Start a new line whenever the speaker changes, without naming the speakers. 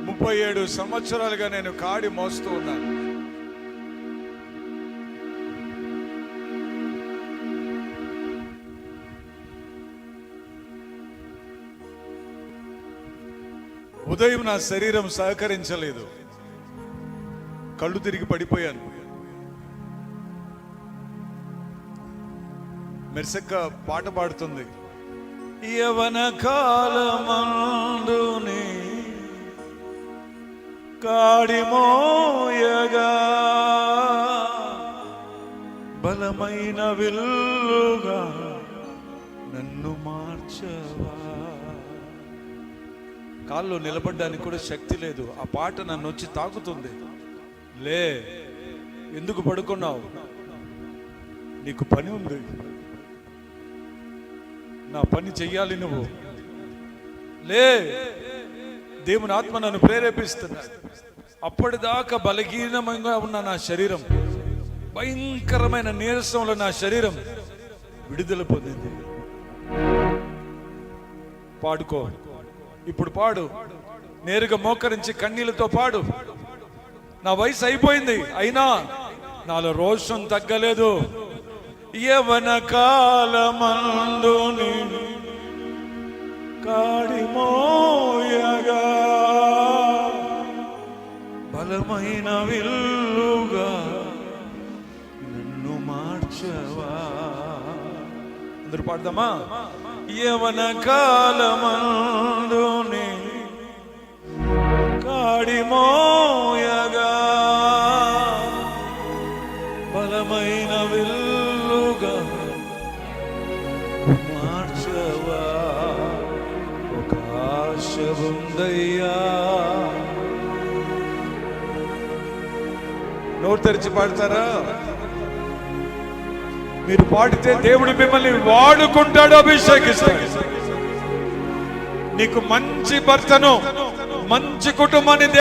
37 సంవత్సరాలుగా నేను కాడి మోస్తూ ఉన్నాను. ఉదయం నా శరీరం సహకరించలేదు, కళ్ళు తిరిగి పడిపోయాను. మెర్సక్క పాట పాడుతుంది, యవన కాలమందుని కాడిమోయగా బలమైన విల్లుగా నన్ను మార్చవా. కాళ్ళు నిలబడ్డానికి కూడా శక్తి లేదు. ఆ పాట నన్ను వచ్చి తాకుతుంది. లే, ఎందుకు పడుకున్నావు? నీకు పని ఉంది, నా పని చెయ్యాలి నువ్వు. లే, దేవుని ఆత్మ నన్ను ప్రేరేపిస్తున్నా. అప్పటిదాకా బలహీనంగా ఉన్న నా శరీరం, భయంకరమైన నీరసంలో నా శరీరం విడుదల పొందింది. పాడుకో, ఇప్పుడు పాడు, నేరుగా మోకరించి కన్నీళ్లతో పాడు. నా వయసు అయిపోయింది, అయినా నాలో రోషం తగ్గలేదు. యవన కాలమందుని కాడిమోయగా బలమైన విల్లుగా నన్ను మార్చవా. అందరూ పాడదామా? యవన కాలమందుని కాడిమోయగా బలమైన విల్లుగా మార్చవా. ఒక ఆశ ఉందయ్యా. నోరు తెరిచి పాడతారా? మీరు పాడితే దేవుడు మిమ్మల్ని వాడుకుంటాడు, అభిషేకిస్తాడు. నీకు మంచి భర్తను, మంచి కుటుంబాన్ని